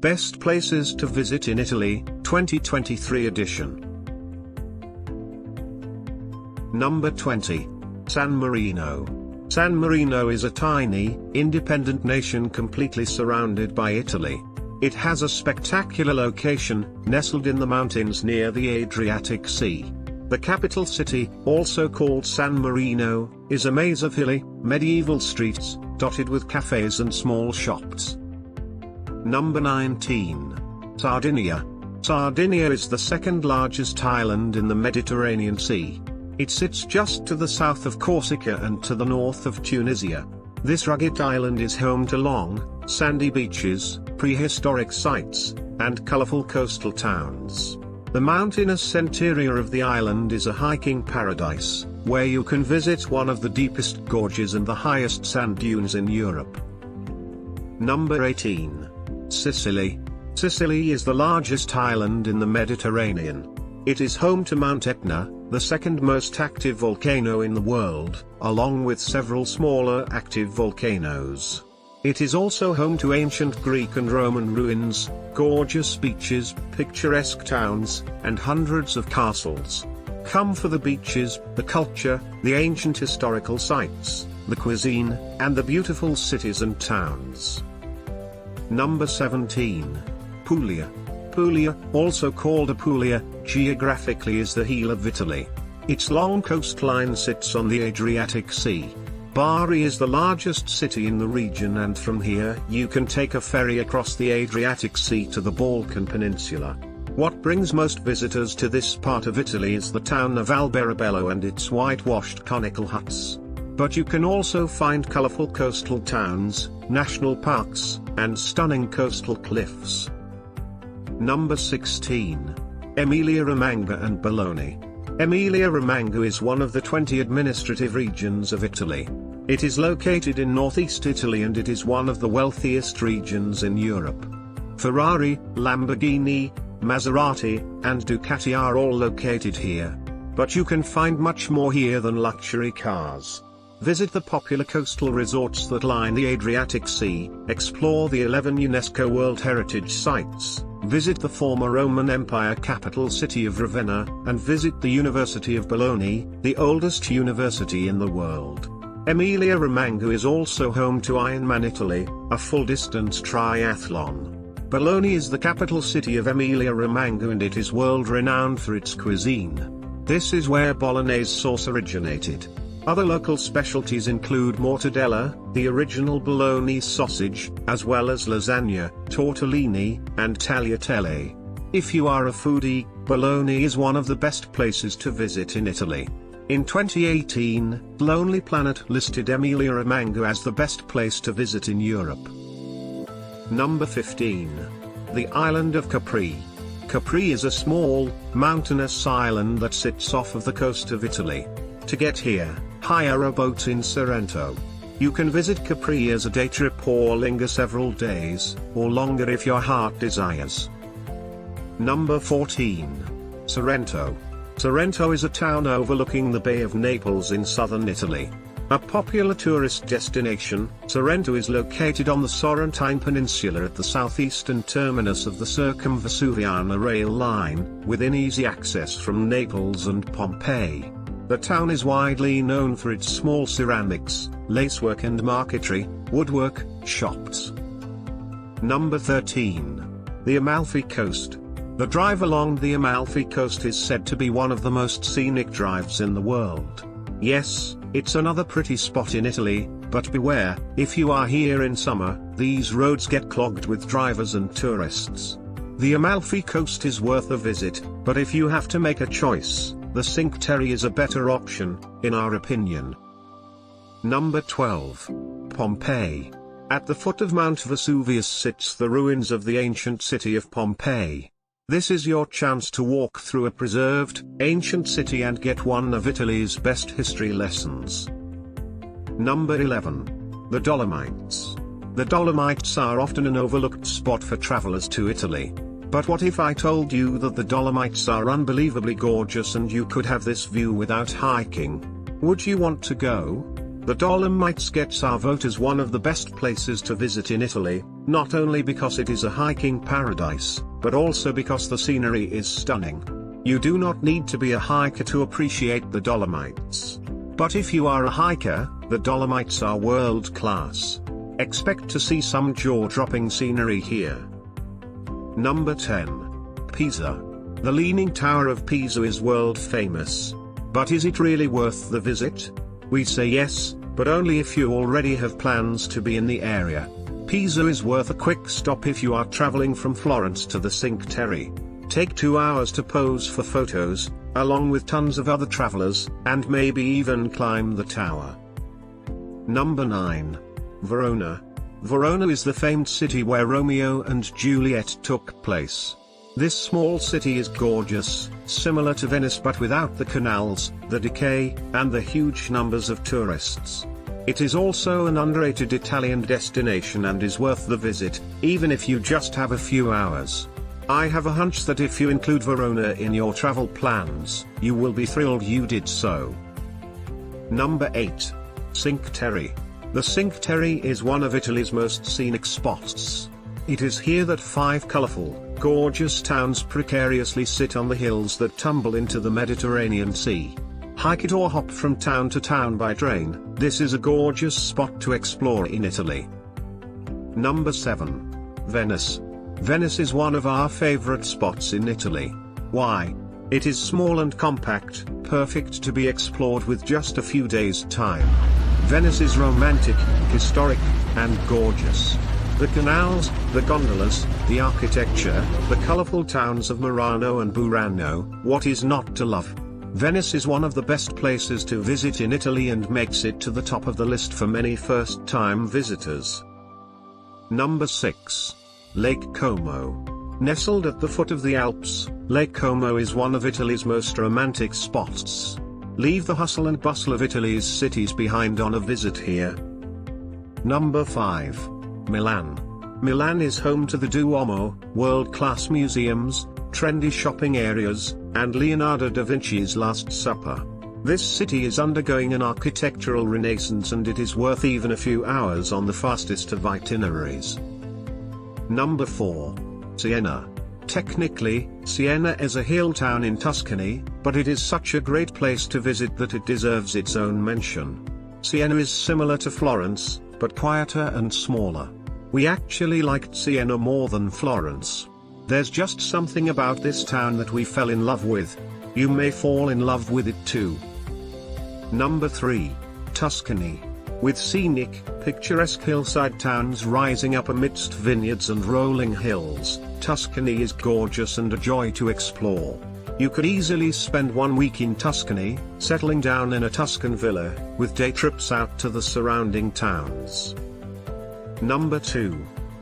Best Places to Visit in Italy, 2023 edition. Number 20. San Marino. San Marino is a tiny, independent nation completely surrounded by Italy. It has a spectacular location, nestled in the mountains near the Adriatic Sea. The capital city, also called San Marino, is a maze of hilly, medieval streets, dotted with cafes and small shops. Number 19. Sardinia. Sardinia is the second largest island in the Mediterranean Sea. It sits just to the south of Corsica and to the north of Tunisia. This rugged island is home to long, sandy beaches, prehistoric sites, and colorful coastal towns. The mountainous interior of the island is a hiking paradise, where you can visit one of the deepest gorges and the highest sand dunes in Europe. Number 18. Sicily. Sicily is the largest island in the Mediterranean. It is home to Mount Etna, the second most active volcano in the world, along with several smaller active volcanoes. It is also home to ancient Greek and Roman ruins, gorgeous beaches, picturesque towns, and hundreds of castles. Come for the beaches, the culture, the ancient historical sites, the cuisine, and the beautiful cities and towns. Number 17. Puglia. Puglia, also called Apulia, geographically is the heel of Italy. Its long coastline sits on the Adriatic Sea. Bari is the largest city in the region, and from here you can take a ferry across the Adriatic Sea to the Balkan Peninsula. What brings most visitors to this part of Italy is the town of Alberobello and its whitewashed conical huts. But you can also find colorful coastal towns, national parks, and stunning coastal cliffs. Number 16. Emilia-Romagna and Bologna. Emilia-Romagna is one of the 20 administrative regions of Italy. It is located in northeast Italy and it is one of the wealthiest regions in Europe. Ferrari, Lamborghini, Maserati, and Ducati are all located here. But you can find much more here than luxury cars. Visit the popular coastal resorts that line the Adriatic Sea, explore the 11 UNESCO World Heritage Sites, visit the former Roman Empire capital city of Ravenna, and visit the University of Bologna, the oldest university in the world. Emilia-Romagna is also home to Ironman Italy, a full-distance triathlon. Bologna is the capital city of Emilia-Romagna and it is world-renowned for its cuisine. This is where Bolognese sauce originated. Other local specialties include mortadella, the original Bologna sausage, as well as lasagna, tortellini, and tagliatelle. If you are a foodie, Bologna is one of the best places to visit in Italy. In 2018, Lonely Planet listed Emilia-Romagna as the best place to visit in Europe. Number 15. The island of Capri. Capri is a small, mountainous island that sits off of the coast of Italy. To get here, hire a boat in Sorrento. You can visit Capri as a day trip or linger several days, or longer if your heart desires. Number 14. Sorrento. Sorrento is a town overlooking the Bay of Naples in southern Italy. A popular tourist destination, Sorrento is located on the Sorrentine Peninsula at the southeastern terminus of the Circumvesuviana rail line, within easy access from Naples and Pompeii. The town is widely known for its small ceramics, lacework and marquetry, woodwork, shops. Number 13. The Amalfi Coast. The drive along the Amalfi Coast is said to be one of the most scenic drives in the world. Yes, it's another pretty spot in Italy, but beware, if you are here in summer, these roads get clogged with drivers and tourists. The Amalfi Coast is worth a visit, but if you have to make a choice, the Cinque Terre is a better option, in our opinion. Number 12. Pompeii. At the foot of Mount Vesuvius sits the ruins of the ancient city of Pompeii. This is your chance to walk through a preserved, ancient city and get one of Italy's best history lessons. Number 11. The Dolomites. The Dolomites are often an overlooked spot for travelers to Italy. But what if I told you that the Dolomites are unbelievably gorgeous and you could have this view without hiking? Would you want to go? The Dolomites gets our vote as one of the best places to visit in Italy, not only because it is a hiking paradise, but also because the scenery is stunning. You do not need to be a hiker to appreciate the Dolomites. But if you are a hiker, the Dolomites are world class. Expect to see some jaw-dropping scenery here. Number 10. Pisa. The Leaning Tower of Pisa is world famous. But is it really worth the visit? We say yes, but only if you already have plans to be in the area. Pisa is worth a quick stop if you are traveling from Florence to the Cinque Terre. Take 2 hours to pose for photos, along with tons of other travelers, and maybe even climb the tower. Number 9. Verona. Verona is the famed city where Romeo and Juliet took place. This small city is gorgeous, similar to Venice but without the canals, the decay, and the huge numbers of tourists. It is also an underrated Italian destination and is worth the visit, even if you just have a few hours. I have a hunch that if you include Verona in your travel plans, you will be thrilled you did so. Number 8. Cinque Terre. The Cinque Terre is one of Italy's most scenic spots. It is here that 5 colorful, gorgeous towns precariously sit on the hills that tumble into the Mediterranean Sea. Hike it or hop from town to town by train, this is a gorgeous spot to explore in Italy. Number 7. Venice. Venice is one of our favorite spots in Italy. Why? It is small and compact, perfect to be explored with just a few days' time. Venice is romantic, historic, and gorgeous. The canals, the gondolas, the architecture, the colorful towns of Murano and Burano, what is not to love? Venice is one of the best places to visit in Italy and makes it to the top of the list for many first-time visitors. Number 6. Lake Como. Nestled at the foot of the Alps, Lake Como is one of Italy's most romantic spots. Leave the hustle and bustle of Italy's cities behind on a visit here. Number 5. Milan. Milan is home to the Duomo, world-class museums, trendy shopping areas, and Leonardo da Vinci's Last Supper. This city is undergoing an architectural renaissance and it is worth even a few hours on the fastest of itineraries. Number 4. Siena. Technically, Siena is a hill town in Tuscany, but it is such a great place to visit that it deserves its own mention. Siena is similar to Florence, but quieter and smaller. We actually liked Siena more than Florence. There's just something about this town that we fell in love with. You may fall in love with it too. Number 3. Tuscany. With scenic, picturesque hillside towns rising up amidst vineyards and rolling hills, Tuscany is gorgeous and a joy to explore. You could easily spend 1 week in Tuscany, settling down in a Tuscan villa, with day trips out to the surrounding towns. Number 2.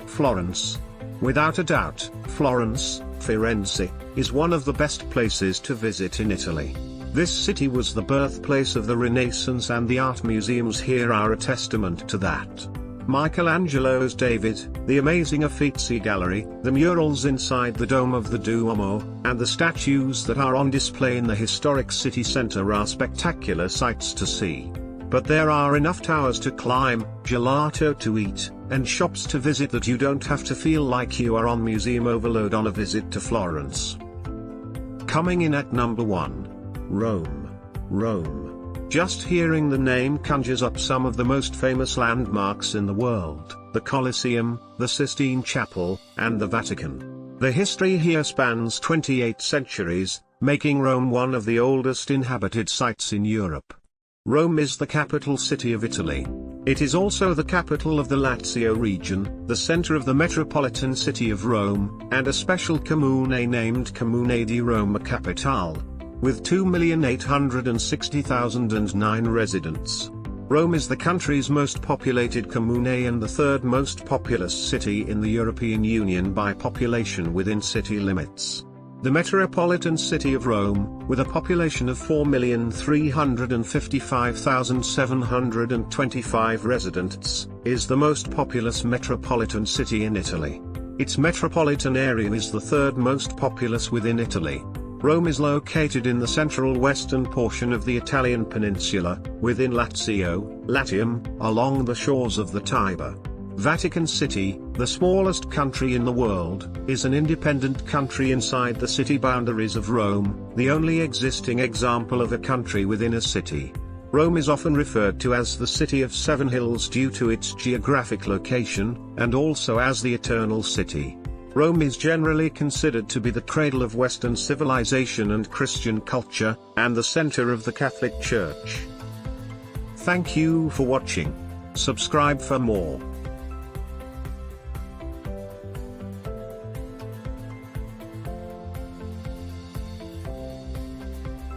Florence. Without a doubt, Florence, Firenze, is one of the best places to visit in Italy. This city was the birthplace of the Renaissance and the art museums here are a testament to that. Michelangelo's David, the amazing Uffizi Gallery, the murals inside the dome of the Duomo, and the statues that are on display in the historic city center are spectacular sights to see. But there are enough towers to climb, gelato to eat, and shops to visit that you don't have to feel like you are on museum overload on a visit to Florence. Coming in at number 1. Rome. Rome. Just hearing the name conjures up some of the most famous landmarks in the world, the Colosseum, the Sistine Chapel, and the Vatican. The history here spans 28 centuries, making Rome one of the oldest inhabited sites in Europe. Rome is the capital city of Italy. It is also the capital of the Lazio region, the center of the metropolitan city of Rome, and a special comune named Comune di Roma Capitale, with 2,860,009 residents. Rome is the country's most populated comune and the third most populous city in the European Union by population within city limits. The metropolitan city of Rome, with a population of 4,355,725 residents, is the most populous metropolitan city in Italy. Its metropolitan area is the third most populous within Italy. Rome is located in the central western portion of the Italian peninsula, within Lazio, Latium, along the shores of the Tiber. Vatican City, the smallest country in the world, is an independent country inside the city boundaries of Rome, the only existing example of a country within a city. Rome is often referred to as the City of Seven Hills due to its geographic location, and also as the Eternal City. Rome is generally considered to be the cradle of Western civilization and Christian culture, and the center of the Catholic Church. Thank you for watching. Subscribe for more.